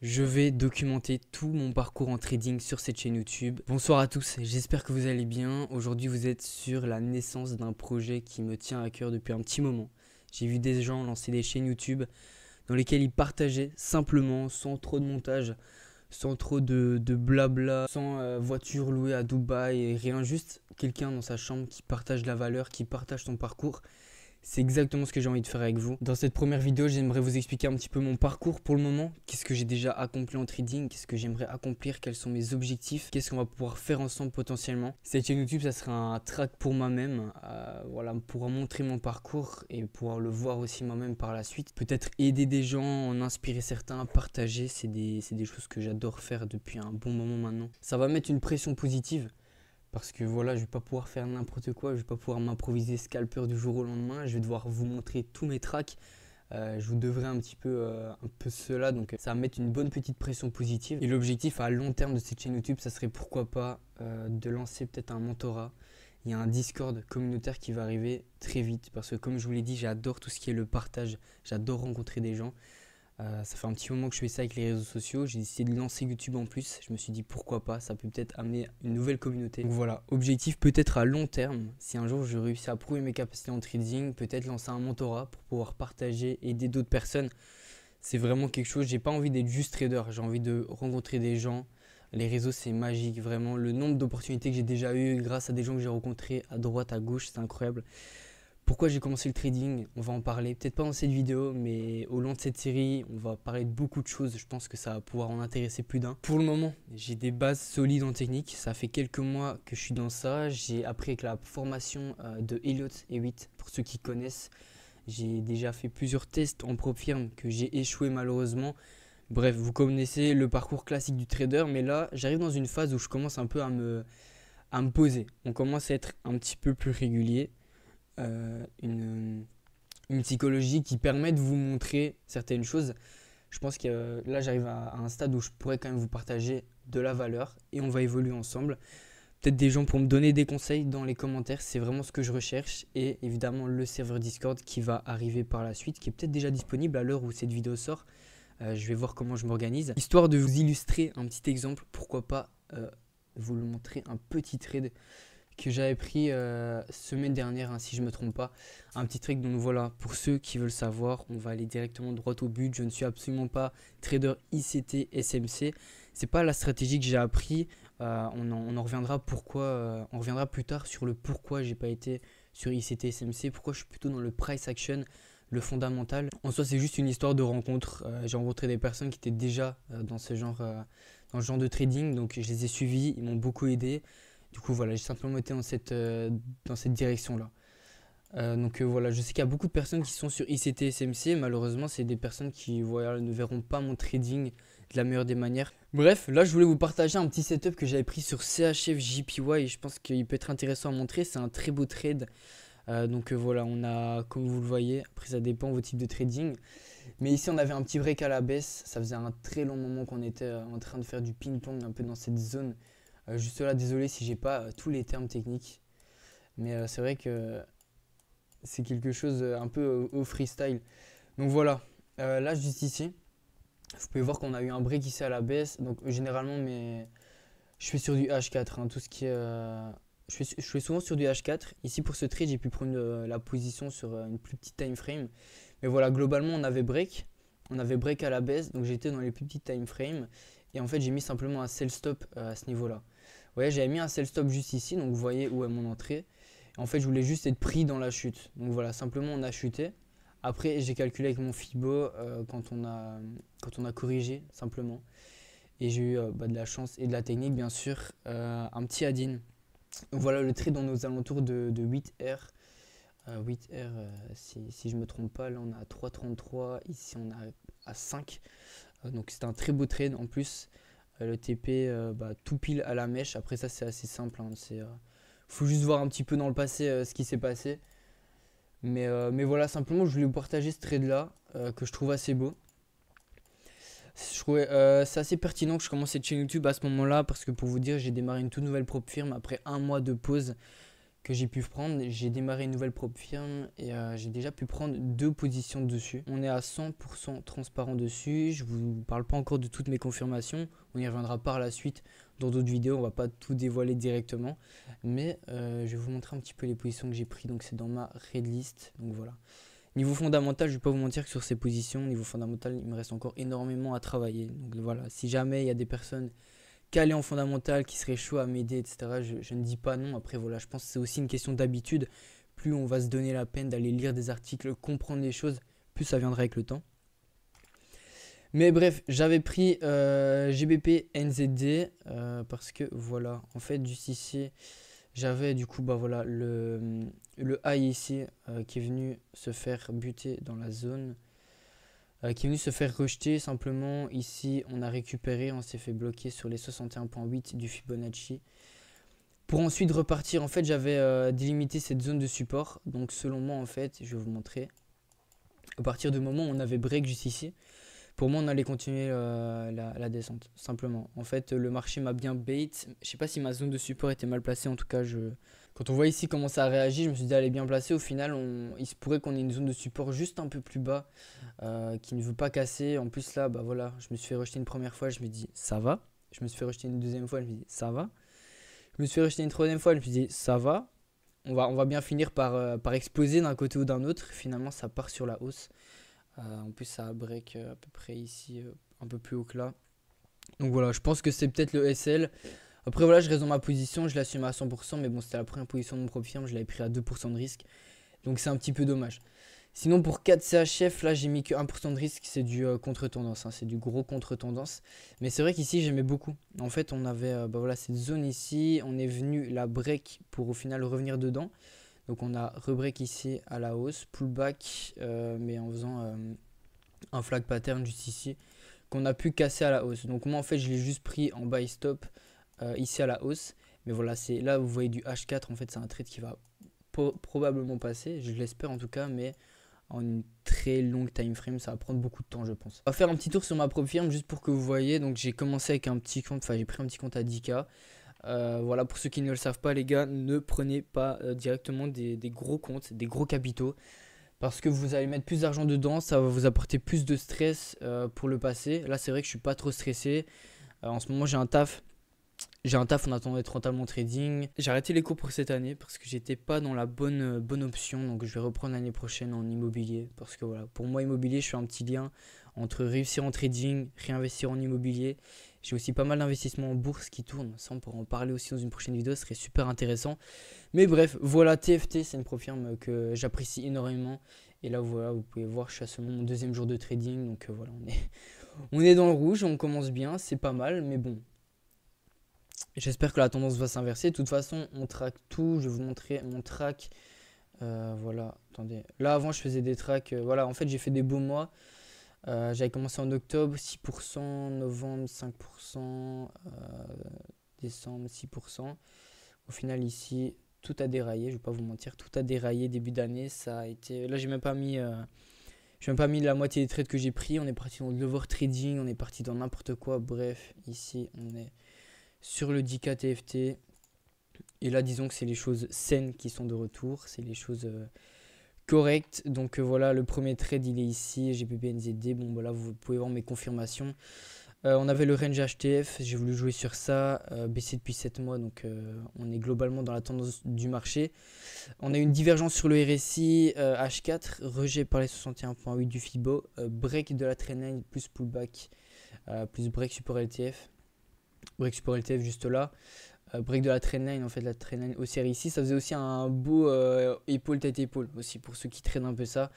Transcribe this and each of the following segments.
Je vais documenter tout mon parcours en trading sur cette chaîne YouTube. Bonsoir à tous, j'espère que vous allez bien. Aujourd'hui, vous êtes sur la naissance d'un projet qui me tient à cœur depuis un petit moment. J'ai vu des gens lancer des chaînes YouTube dans lesquelles ils partageaient simplement, sans trop de montage, sans trop de blabla, sans voiture louée à Dubaï et rien, juste quelqu'un dans sa chambre qui partage la valeur, qui partage son parcours. C'est exactement ce que j'ai envie de faire avec vous. Dans cette première vidéo, j'aimerais vous expliquer un petit peu mon parcours pour le moment. Qu'est-ce que j'ai déjà accompli en trading, qu'est-ce que j'aimerais accomplir, quels sont mes objectifs, qu'est-ce qu'on va pouvoir faire ensemble potentiellement. Cette chaîne YouTube, ça sera un track pour moi-même, voilà, pour montrer mon parcours et pouvoir le voir aussi moi-même par la suite. Peut-être aider des gens, en inspirer certains, partager, c'est des choses que j'adore faire depuis un bon moment maintenant. Ça va mettre une pression positive. Parce que voilà, je vais pas pouvoir faire n'importe quoi, je vais pas pouvoir m'improviser scalper du jour au lendemain, je vais devoir vous montrer tous mes tracks. Je vous devrais un peu cela, donc ça va mettre une bonne petite pression positive. Et l'objectif à long terme de cette chaîne YouTube, ça serait pourquoi pas de lancer peut-être un mentorat. Il y a un Discord communautaire qui va arriver très vite parce que comme je vous l'ai dit, j'adore tout ce qui est le partage, j'adore rencontrer des gens. Ça fait un petit moment que je fais ça avec les réseaux sociaux. J'ai décidé de lancer YouTube en plus. Je me suis dit pourquoi pas, ça peut peut-être amener une nouvelle communauté. Donc voilà, objectif peut-être à long terme. Si un jour je réussis à prouver mes capacités en trading, peut-être lancer un mentorat pour pouvoir partager, aider d'autres personnes. C'est vraiment quelque chose, j'ai pas envie d'être juste trader, j'ai envie de rencontrer des gens. Les réseaux c'est magique, vraiment. Le nombre d'opportunités que j'ai déjà eues grâce à des gens que j'ai rencontrés à droite, à gauche, c'est incroyable. Pourquoi j'ai commencé le trading, on va en parler, peut-être pas dans cette vidéo, mais au long de cette série, on va parler de beaucoup de choses. Je pense que ça va pouvoir en intéresser plus d'un. Pour le moment, j'ai des bases solides en technique. Ça fait quelques mois que je suis dans ça. J'ai appris avec la formation de Elliott et 8, pour ceux qui connaissent. J'ai déjà fait plusieurs tests en prop firm que j'ai échoué malheureusement. Bref, vous connaissez le parcours classique du trader, mais là, j'arrive dans une phase où je commence un peu à me poser. On commence à être un petit peu plus régulier. Une psychologie qui permet de vous montrer certaines choses. Je pense que là j'arrive à un stade où je pourrais quand même vous partager de la valeur et on va évoluer ensemble. Peut-être des gens pour me donner des conseils dans les commentaires, c'est vraiment ce que je recherche. Et évidemment le serveur Discord qui va arriver par la suite, qui est peut-être déjà disponible à l'heure où cette vidéo sort. Je vais voir comment je m'organise. Histoire de vous illustrer un petit exemple, pourquoi pas vous le montrer un petit trade que j'avais pris semaine dernière, hein, si je ne me trompe pas. Un petit trick, donc voilà, pour ceux qui veulent savoir, on va aller directement droit au but. Je ne suis absolument pas trader ICT SMC. C'est pas la stratégie que j'ai appris. On en reviendra pourquoi, on reviendra plus tard sur le pourquoi j'ai pas été sur ICT SMC, pourquoi je suis plutôt dans le price action, le fondamental. En soi, c'est juste une histoire de rencontre. J'ai rencontré des personnes qui étaient déjà dans ce genre de trading, donc je les ai suivis, ils m'ont beaucoup aidé. Du coup, voilà, j'ai simplement été dans cette direction-là. Donc voilà, je sais qu'il y a beaucoup de personnes qui sont sur ICT SMC. Malheureusement, c'est des personnes qui voilà, ne verront pas mon trading de la meilleure des manières. Bref, là, je voulais vous partager un petit setup que j'avais pris sur CHF JPY et je pense qu'il peut être intéressant à montrer. C'est un très beau trade. Voilà, on a, comme vous le voyez, après ça dépend de vos types de trading. Mais ici, on avait un petit break à la baisse. Ça faisait un très long moment qu'on était en train de faire du ping-pong un peu dans cette zone. Juste là, désolé si j'ai pas tous les termes techniques, mais c'est vrai que c'est quelque chose un peu au freestyle. Donc voilà, là juste ici, vous pouvez voir qu'on a eu un break ici à la baisse. Donc généralement, je fais sur du H4, hein, tout ce qui est, je fais souvent sur du H4. Ici pour ce trade, j'ai pu prendre la position sur une plus petite time frame. Mais voilà, globalement, on avait break à la baisse, donc j'étais dans les plus petites time frames. Et en fait, j'ai mis simplement un sell stop à ce niveau-là. Vous voyez, j'avais mis un sell stop juste ici, donc vous voyez où est mon entrée. Et en fait, je voulais juste être pris dans la chute. Donc voilà, simplement on a chuté. Après, j'ai calculé avec mon Fibo quand on a corrigé simplement. Et j'ai eu de la chance et de la technique, bien sûr. Un petit add-in. Donc voilà, le trade dans nos alentours de 8R. 8R, si je ne me trompe pas, là on a 3,33. Ici on a à 5. Donc c'est un très beau trade en plus. Le TP tout pile à la mèche. Après ça c'est assez simple, hein. Faut juste voir un petit peu dans le passé ce qui s'est passé. Mais voilà, simplement je voulais vous partager ce trade là que je trouve assez beau. Je trouvais c'est assez pertinent que je commence cette chaîne YouTube à ce moment là, parce que pour vous dire, j'ai démarré une toute nouvelle prop firme après un mois de pause. que j'ai pu prendre. J'ai démarré une nouvelle propre firme et j'ai déjà pu prendre 2 positions dessus. On est à 100% transparent dessus. Je vous parle pas encore de toutes mes confirmations. On y reviendra par la suite dans d'autres vidéos. On va pas tout dévoiler directement. Mais je vais vous montrer un petit peu les positions que j'ai prises. Donc c'est dans ma red list. Donc voilà. Niveau fondamental, je ne vais pas vous mentir que sur ces positions, niveau fondamental, il me reste encore énormément à travailler. Donc voilà, si jamais il y a des personnes calées en fondamental qui seraient chauds à m'aider, etc., je ne dis pas non. Après voilà, je pense que c'est aussi une question d'habitude. Plus on va se donner la peine d'aller lire des articles, comprendre les choses, plus ça viendra avec le temps. Mais bref, j'avais pris GBP NZD parce que voilà, en fait juste ici, j'avais du coup bah voilà le high ici qui est venu se faire buter dans la zone, qui est venu se faire rejeter simplement. Ici on a récupéré, on s'est fait bloquer sur les 61.8 du Fibonacci. Pour ensuite repartir, en fait j'avais délimité cette zone de support. Donc selon moi en fait, je vais vous montrer, à partir du moment où on avait break juste ici, pour moi on allait continuer la descente, simplement. En fait le marché m'a bien bait, je sais pas si ma zone de support était mal placée, en tout cas quand on voit ici comment ça a réagi, je me suis dit elle est bien placée. Au final il se pourrait qu'on ait une zone de support juste un peu plus bas qui ne veut pas casser. En plus là, bah voilà, je me suis fait rejeter une première fois, je me dis ça va. Je me suis fait rejeter une deuxième fois, je me dis ça va. Je me suis fait rejeter une troisième fois, je me suis dit ça va. On va bien finir par exploser d'un côté ou d'un autre. Finalement ça part sur la hausse. En plus ça a break à peu près ici, un peu plus haut que là. Donc voilà, je pense que c'est peut-être le SL. Après voilà, je reste dans ma position, je l'assume à 100%, mais bon, c'était la première position de mon propre firme, je l'avais pris à 2% de risque. Donc c'est un petit peu dommage. Sinon pour 4 CHF, là j'ai mis que 1% de risque, c'est du contre-tendance, hein, c'est du gros contre-tendance. Mais c'est vrai qu'ici j'aimais beaucoup. En fait on avait bah voilà, cette zone ici, on est venu la break pour au final revenir dedans. Donc on a rebreak ici à la hausse, pullback, mais en faisant un flag pattern juste ici, qu'on a pu casser à la hausse. Donc moi en fait je l'ai juste pris en buy stop ici à la hausse. Mais voilà, c'est là vous voyez du H4, en fait c'est un trade qui va probablement passer, je l'espère en tout cas, mais en une très longue time frame, ça va prendre beaucoup de temps je pense. On va faire un petit tour sur ma propre firme juste pour que vous voyez. Donc j'ai commencé avec un petit compte, enfin j'ai pris un petit compte à 10K. Voilà, pour ceux qui ne le savent pas les gars, ne prenez pas directement des gros comptes, des gros capitaux, parce que vous allez mettre plus d'argent dedans, ça va vous apporter plus de stress pour le passé. Là c'est vrai que je suis pas trop stressé, en ce moment j'ai un taf en attendant d'être rentable trading. J'ai arrêté les cours pour cette année parce que j'étais pas dans la bonne option, donc je vais reprendre l'année prochaine en immobilier, parce que voilà, pour moi immobilier, je fais un petit lien entre réussir en trading, réinvestir en immobilier. J'ai aussi pas mal d'investissements en bourse qui tournent, ça on pourra en parler aussi dans une prochaine vidéo, ce serait super intéressant. Mais bref, voilà, TFT c'est une firme que j'apprécie énormément. Et là voilà, vous pouvez voir, je suis à seulement mon 2e jour de trading, donc voilà, on est dans le rouge, on commence bien, c'est pas mal, mais bon. J'espère que la tendance va s'inverser. De toute façon, on traque tout. Je vais vous montrer mon track. Voilà, attendez. Là, avant, je faisais des tracks. Voilà, en fait, j'ai fait des beaux mois. J'avais commencé en octobre, 6%, novembre, 5%, décembre, 6%. Au final, ici, tout a déraillé. Je ne vais pas vous mentir, tout a déraillé début d'année. Ça a été... Là, j'ai même pas mis la moitié des trades que j'ai pris. On est parti dans l'overtrading, on est parti dans n'importe quoi. Bref, ici, on est sur le 10K TFT. Et là, disons que c'est les choses saines qui sont de retour. C'est les choses correctes. Donc voilà, le premier trade, il est ici. GBP NZD. Bon, voilà, vous pouvez voir mes confirmations. On avait le range HTF. J'ai voulu jouer sur ça. Baissé depuis 7 mois. Donc on est globalement dans la tendance du marché. On a une divergence sur le RSI. H4. Rejet par les 61.8 du FIBO. Break de la trendline plus pullback. Plus break support LTF. Break support LTF juste là. Break de la trendline, en fait la trendline haussière ici, ça faisait aussi un beau épaule tête épaule aussi pour ceux qui traînent un peu ça.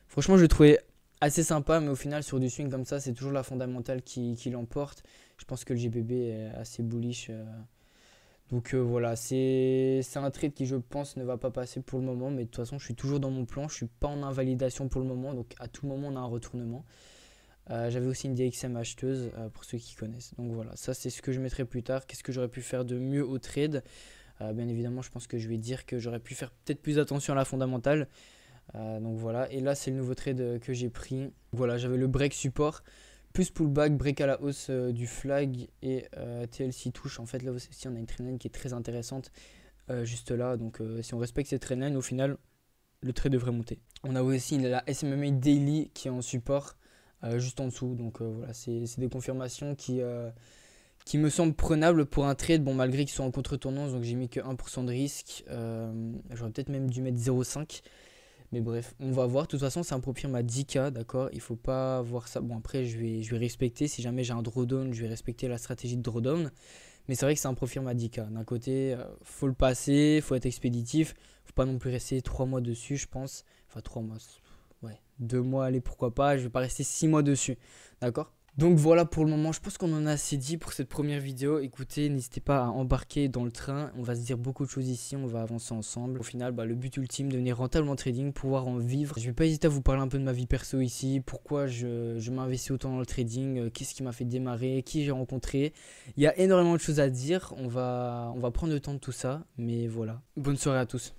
Franchement je le trouvais assez sympa, mais au final sur du swing comme ça c'est toujours la fondamentale qui l'emporte. Je pense que le GBP est assez bullish. Donc voilà, c'est un trade qui je pense ne va pas passer pour le moment, mais de toute façon je suis toujours dans mon plan, je suis pas en invalidation pour le moment, donc à tout moment on a un retournement. J'avais aussi une DXM acheteuse pour ceux qui connaissent. Donc voilà, ça c'est ce que je mettrai plus tard. Qu'est-ce que j'aurais pu faire de mieux au trade? Bien évidemment, je pense que je vais dire que j'aurais pu faire peut-être plus attention à la fondamentale. Donc voilà, et là c'est le nouveau trade que j'ai pris. Voilà, j'avais le break support, plus pullback, break à la hausse du flag et TLC touche. En fait là aussi on a une trendline qui est très intéressante juste là. Donc si on respecte cette trendline, au final, le trade devrait monter. On a aussi la SMMA Daily qui est en support juste en dessous. Donc voilà, c'est des confirmations qui me semblent prenables pour un trade. Bon, malgré qu'ils soient en contre-tendance, donc j'ai mis que 1% de risque. J'aurais peut-être même dû mettre 0,5. Mais bref, on va voir. De toute façon, c'est un profil à 10K, d'accord. Il faut pas voir ça. Bon, après, je vais respecter. Si jamais j'ai un drawdown, je vais respecter la stratégie de drawdown. Mais c'est vrai que c'est un profil à 10K. D'un côté, faut le passer, faut être expéditif. Faut pas non plus rester 3 mois dessus, je pense. Enfin, 3 mois, ouais, 2 mois, allez, pourquoi pas. Je vais pas rester 6 mois dessus, d'accord. Donc voilà pour le moment, je pense qu'on en a assez dit pour cette première vidéo. Écoutez, n'hésitez pas à embarquer dans le train, on va se dire beaucoup de choses ici, on va avancer ensemble. Au final, le but ultime, devenir rentable en trading, pouvoir en vivre. Je vais pas hésiter à vous parler un peu de ma vie perso ici, pourquoi je m'investis autant dans le trading, qu'est-ce qui m'a fait démarrer, qui j'ai rencontré. Il y a énormément de choses à dire, on va prendre le temps de tout ça, mais voilà. Bonne soirée à tous.